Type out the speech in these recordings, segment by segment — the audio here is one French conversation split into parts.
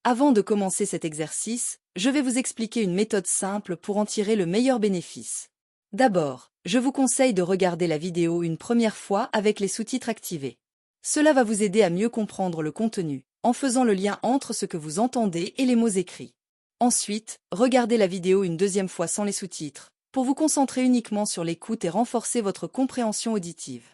Avant de commencer cet exercice, je vais vous expliquer une méthode simple pour en tirer le meilleur bénéfice. D'abord, je vous conseille de regarder la vidéo une première fois avec les sous-titres activés. Cela va vous aider à mieux comprendre le contenu, en faisant le lien entre ce que vous entendez et les mots écrits. Ensuite, regardez la vidéo une deuxième fois sans les sous-titres, pour vous concentrer uniquement sur l'écoute et renforcer votre compréhension auditive.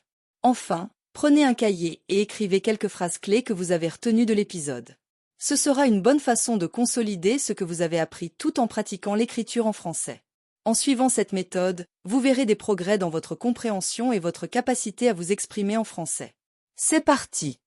Enfin, prenez un cahier et écrivez quelques phrases clés que vous avez retenues de l'épisode. Ce sera une bonne façon de consolider ce que vous avez appris tout en pratiquant l'écriture en français. En suivant cette méthode, vous verrez des progrès dans votre compréhension et votre capacité à vous exprimer en français. C'est parti!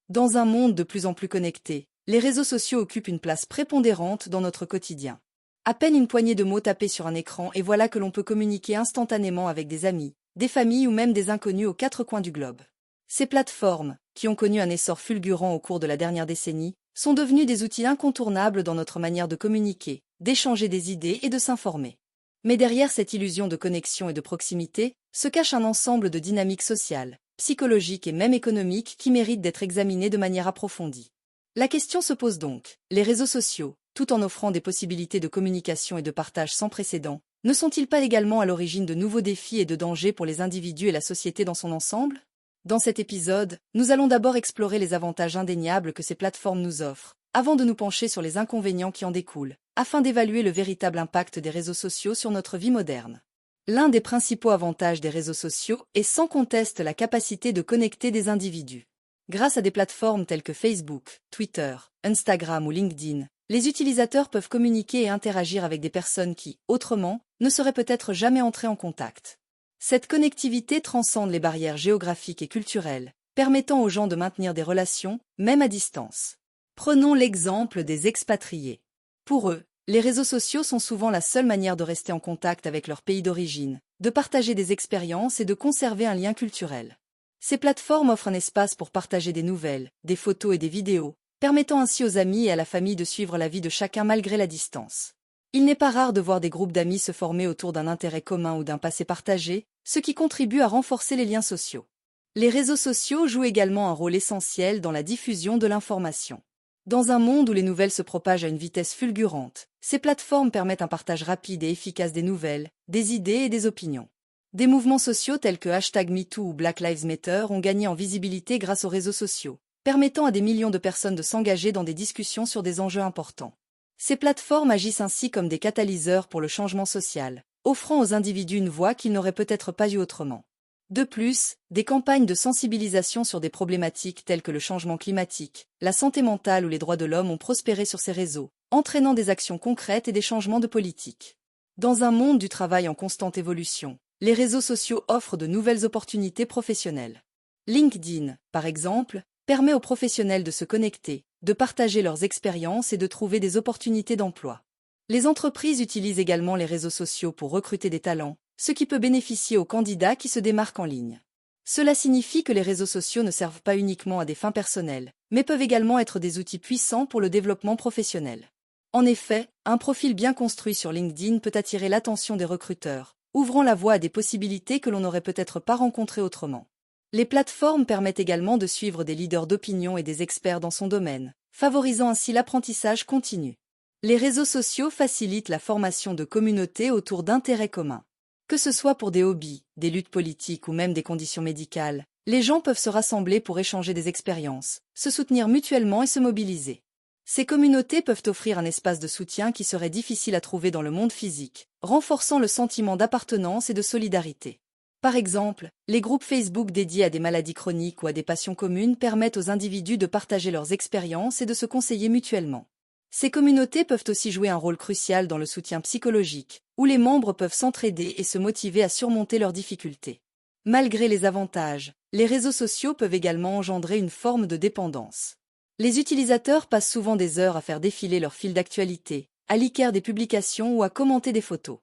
Dans un monde de plus en plus connecté, les réseaux sociaux occupent une place prépondérante dans notre quotidien. À peine une poignée de mots tapés sur un écran et voilà que l'on peut communiquer instantanément avec des amis, des familles ou même des inconnus aux quatre coins du globe. Ces plateformes, qui ont connu un essor fulgurant au cours de la dernière décennie, sont devenues des outils incontournables dans notre manière de communiquer, d'échanger des idées et de s'informer. Mais derrière cette illusion de connexion et de proximité, se cache un ensemble de dynamiques sociales, psychologiques et même économiques qui méritent d'être examinées de manière approfondie. La question se pose donc, les réseaux sociaux, tout en offrant des possibilités de communication et de partage sans précédent, ne sont-ils pas également à l'origine de nouveaux défis et de dangers pour les individus et la société dans son ensemble? Dans cet épisode, nous allons d'abord explorer les avantages indéniables que ces plateformes nous offrent, avant de nous pencher sur les inconvénients qui en découlent, afin d'évaluer le véritable impact des réseaux sociaux sur notre vie moderne. L'un des principaux avantages des réseaux sociaux est sans conteste la capacité de connecter des individus. Grâce à des plateformes telles que Facebook, Twitter, Instagram ou LinkedIn, les utilisateurs peuvent communiquer et interagir avec des personnes qui, autrement, ne seraient peut-être jamais entrées en contact. Cette connectivité transcende les barrières géographiques et culturelles, permettant aux gens de maintenir des relations, même à distance. Prenons l'exemple des expatriés. Pour eux, les réseaux sociaux sont souvent la seule manière de rester en contact avec leur pays d'origine, de partager des expériences et de conserver un lien culturel. Ces plateformes offrent un espace pour partager des nouvelles, des photos et des vidéos, permettant ainsi aux amis et à la famille de suivre la vie de chacun malgré la distance. Il n'est pas rare de voir des groupes d'amis se former autour d'un intérêt commun ou d'un passé partagé, ce qui contribue à renforcer les liens sociaux. Les réseaux sociaux jouent également un rôle essentiel dans la diffusion de l'information. Dans un monde où les nouvelles se propagent à une vitesse fulgurante, ces plateformes permettent un partage rapide et efficace des nouvelles, des idées et des opinions. Des mouvements sociaux tels que #MeToo ou Black Lives Matter ont gagné en visibilité grâce aux réseaux sociaux, permettant à des millions de personnes de s'engager dans des discussions sur des enjeux importants. Ces plateformes agissent ainsi comme des catalyseurs pour le changement social, offrant aux individus une voix qu'ils n'auraient peut-être pas eue autrement. De plus, des campagnes de sensibilisation sur des problématiques telles que le changement climatique, la santé mentale ou les droits de l'homme ont prospéré sur ces réseaux, entraînant des actions concrètes et des changements de politique. Dans un monde du travail en constante évolution, les réseaux sociaux offrent de nouvelles opportunités professionnelles. LinkedIn, par exemple, permet aux professionnels de se connecter, de partager leurs expériences et de trouver des opportunités d'emploi. Les entreprises utilisent également les réseaux sociaux pour recruter des talents, ce qui peut bénéficier aux candidats qui se démarquent en ligne. Cela signifie que les réseaux sociaux ne servent pas uniquement à des fins personnelles, mais peuvent également être des outils puissants pour le développement professionnel. En effet, un profil bien construit sur LinkedIn peut attirer l'attention des recruteurs, ouvrant la voie à des possibilités que l'on n'aurait peut-être pas rencontrées autrement. Les plateformes permettent également de suivre des leaders d'opinion et des experts dans son domaine, favorisant ainsi l'apprentissage continu. Les réseaux sociaux facilitent la formation de communautés autour d'intérêts communs. Que ce soit pour des hobbies, des luttes politiques ou même des conditions médicales, les gens peuvent se rassembler pour échanger des expériences, se soutenir mutuellement et se mobiliser. Ces communautés peuvent offrir un espace de soutien qui serait difficile à trouver dans le monde physique, renforçant le sentiment d'appartenance et de solidarité. Par exemple, les groupes Facebook dédiés à des maladies chroniques ou à des passions communes permettent aux individus de partager leurs expériences et de se conseiller mutuellement. Ces communautés peuvent aussi jouer un rôle crucial dans le soutien psychologique, où les membres peuvent s'entraider et se motiver à surmonter leurs difficultés. Malgré les avantages, les réseaux sociaux peuvent également engendrer une forme de dépendance. Les utilisateurs passent souvent des heures à faire défiler leur fil d'actualité, à liker des publications ou à commenter des photos.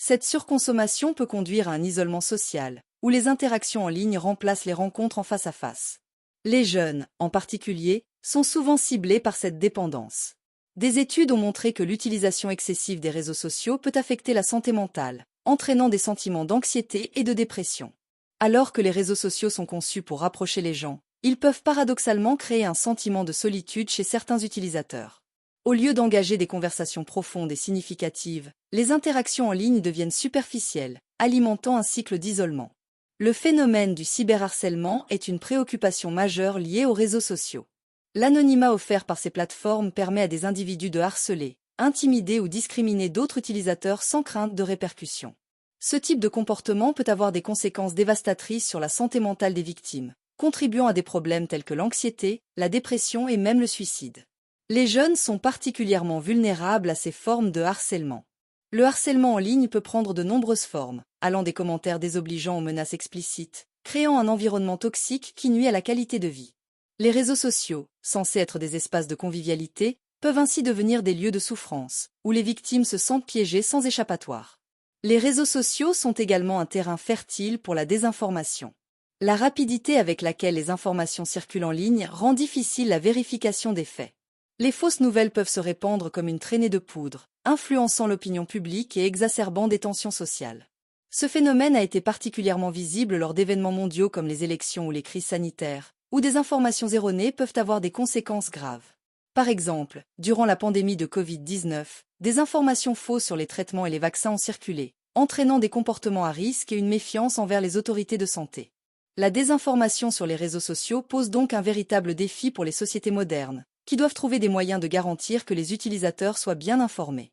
Cette surconsommation peut conduire à un isolement social, où les interactions en ligne remplacent les rencontres en face à face. Les jeunes, en particulier, sont souvent ciblés par cette dépendance. Des études ont montré que l'utilisation excessive des réseaux sociaux peut affecter la santé mentale, entraînant des sentiments d'anxiété et de dépression. Alors que les réseaux sociaux sont conçus pour rapprocher les gens, ils peuvent paradoxalement créer un sentiment de solitude chez certains utilisateurs. Au lieu d'engager des conversations profondes et significatives, les interactions en ligne deviennent superficielles, alimentant un cycle d'isolement. Le phénomène du cyberharcèlement est une préoccupation majeure liée aux réseaux sociaux. L'anonymat offert par ces plateformes permet à des individus de harceler, intimider ou discriminer d'autres utilisateurs sans crainte de répercussions. Ce type de comportement peut avoir des conséquences dévastatrices sur la santé mentale des victimes, contribuant à des problèmes tels que l'anxiété, la dépression et même le suicide. Les jeunes sont particulièrement vulnérables à ces formes de harcèlement. Le harcèlement en ligne peut prendre de nombreuses formes, allant des commentaires désobligeants aux menaces explicites, créant un environnement toxique qui nuit à la qualité de vie. Les réseaux sociaux, censés être des espaces de convivialité, peuvent ainsi devenir des lieux de souffrance, où les victimes se sentent piégées sans échappatoire. Les réseaux sociaux sont également un terrain fertile pour la désinformation. La rapidité avec laquelle les informations circulent en ligne rend difficile la vérification des faits. Les fausses nouvelles peuvent se répandre comme une traînée de poudre, influençant l'opinion publique et exacerbant des tensions sociales. Ce phénomène a été particulièrement visible lors d'événements mondiaux comme les élections ou les crises sanitaires, où des informations erronées peuvent avoir des conséquences graves. Par exemple, durant la pandémie de Covid-19, des informations fausses sur les traitements et les vaccins ont circulé, entraînant des comportements à risque et une méfiance envers les autorités de santé. La désinformation sur les réseaux sociaux pose donc un véritable défi pour les sociétés modernes, qui doivent trouver des moyens de garantir que les utilisateurs soient bien informés.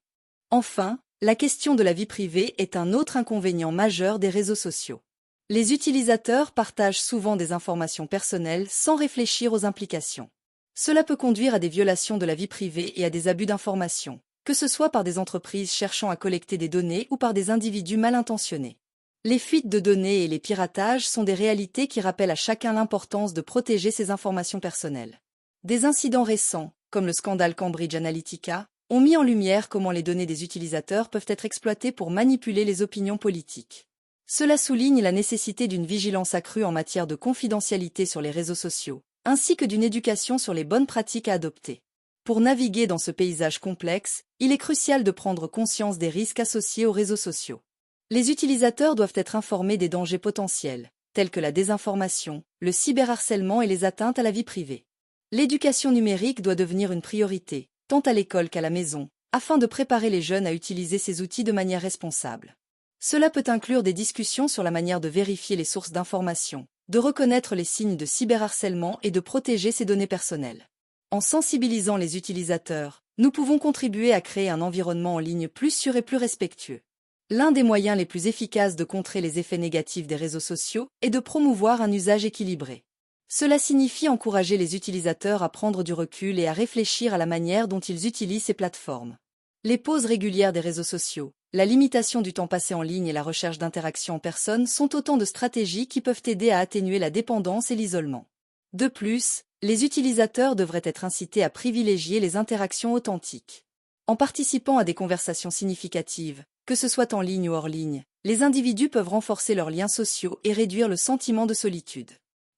Enfin, la question de la vie privée est un autre inconvénient majeur des réseaux sociaux. Les utilisateurs partagent souvent des informations personnelles sans réfléchir aux implications. Cela peut conduire à des violations de la vie privée et à des abus d'informations, que ce soit par des entreprises cherchant à collecter des données ou par des individus mal intentionnés. Les fuites de données et les piratages sont des réalités qui rappellent à chacun l'importance de protéger ses informations personnelles. Des incidents récents, comme le scandale Cambridge Analytica, ont mis en lumière comment les données des utilisateurs peuvent être exploitées pour manipuler les opinions politiques. Cela souligne la nécessité d'une vigilance accrue en matière de confidentialité sur les réseaux sociaux, ainsi que d'une éducation sur les bonnes pratiques à adopter. Pour naviguer dans ce paysage complexe, il est crucial de prendre conscience des risques associés aux réseaux sociaux. Les utilisateurs doivent être informés des dangers potentiels, tels que la désinformation, le cyberharcèlement et les atteintes à la vie privée. L'éducation numérique doit devenir une priorité, tant à l'école qu'à la maison, afin de préparer les jeunes à utiliser ces outils de manière responsable. Cela peut inclure des discussions sur la manière de vérifier les sources d'informations, de reconnaître les signes de cyberharcèlement et de protéger ses données personnelles. En sensibilisant les utilisateurs, nous pouvons contribuer à créer un environnement en ligne plus sûr et plus respectueux. L'un des moyens les plus efficaces de contrer les effets négatifs des réseaux sociaux est de promouvoir un usage équilibré. Cela signifie encourager les utilisateurs à prendre du recul et à réfléchir à la manière dont ils utilisent ces plateformes. Les pauses régulières des réseaux sociaux, la limitation du temps passé en ligne et la recherche d'interactions en personne sont autant de stratégies qui peuvent aider à atténuer la dépendance et l'isolement. De plus, les utilisateurs devraient être incités à privilégier les interactions authentiques. En participant à des conversations significatives, que ce soit en ligne ou hors ligne, les individus peuvent renforcer leurs liens sociaux et réduire le sentiment de solitude.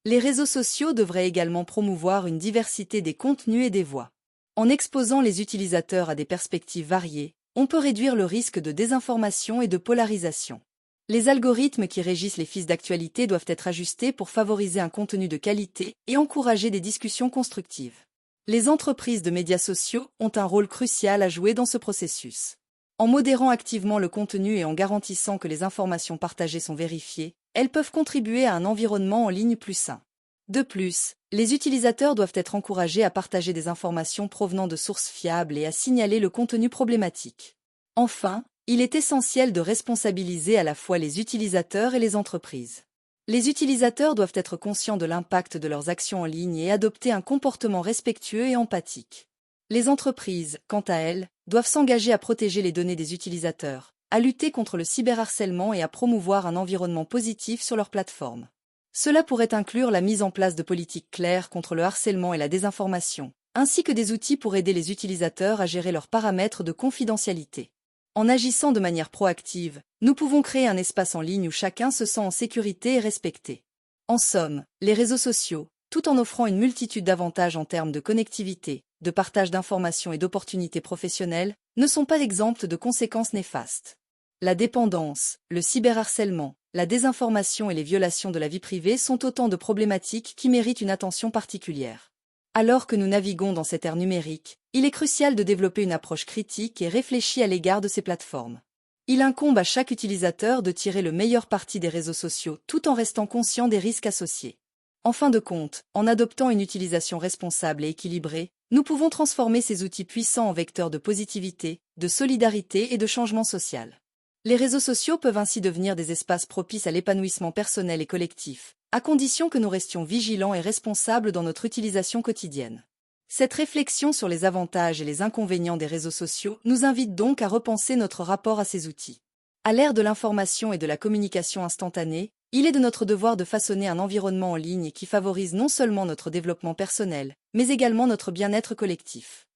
Les réseaux sociaux devraient également promouvoir une diversité des contenus et des voix. En exposant les utilisateurs à des perspectives variées, on peut réduire le risque de désinformation et de polarisation. Les algorithmes qui régissent les fils d'actualité doivent être ajustés pour favoriser un contenu de qualité et encourager des discussions constructives. Les entreprises de médias sociaux ont un rôle crucial à jouer dans ce processus. En modérant activement le contenu et en garantissant que les informations partagées sont vérifiées, elles peuvent contribuer à un environnement en ligne plus sain. De plus, les utilisateurs doivent être encouragés à partager des informations provenant de sources fiables et à signaler le contenu problématique. Enfin, il est essentiel de responsabiliser à la fois les utilisateurs et les entreprises. Les utilisateurs doivent être conscients de l'impact de leurs actions en ligne et adopter un comportement respectueux et empathique. Les entreprises, quant à elles, doivent s'engager à protéger les données des utilisateurs, à lutter contre le cyberharcèlement et à promouvoir un environnement positif sur leur plateforme. Cela pourrait inclure la mise en place de politiques claires contre le harcèlement et la désinformation, ainsi que des outils pour aider les utilisateurs à gérer leurs paramètres de confidentialité. En agissant de manière proactive, nous pouvons créer un espace en ligne où chacun se sent en sécurité et respecté. En somme, les réseaux sociaux, tout en offrant une multitude d'avantages en termes de connectivité, de partage d'informations et d'opportunités professionnelles, ne sont pas exemptes de conséquences néfastes. La dépendance, le cyberharcèlement, la désinformation et les violations de la vie privée sont autant de problématiques qui méritent une attention particulière. Alors que nous naviguons dans cette ère numérique, Il est crucial de développer une approche critique et réfléchie à l'égard de ces plateformes. Il incombe à chaque utilisateur de tirer le meilleur parti des réseaux sociaux tout en restant conscient des risques associés. En fin de compte, en adoptant une utilisation responsable et équilibrée, nous pouvons transformer ces outils puissants en vecteurs de positivité, de solidarité et de changement social. Les réseaux sociaux peuvent ainsi devenir des espaces propices à l'épanouissement personnel et collectif, à condition que nous restions vigilants et responsables dans notre utilisation quotidienne. Cette réflexion sur les avantages et les inconvénients des réseaux sociaux nous invite donc à repenser notre rapport à ces outils. À l'ère de l'information et de la communication instantanée, il est de notre devoir de façonner un environnement en ligne qui favorise non seulement notre développement personnel, mais également notre bien-être collectif.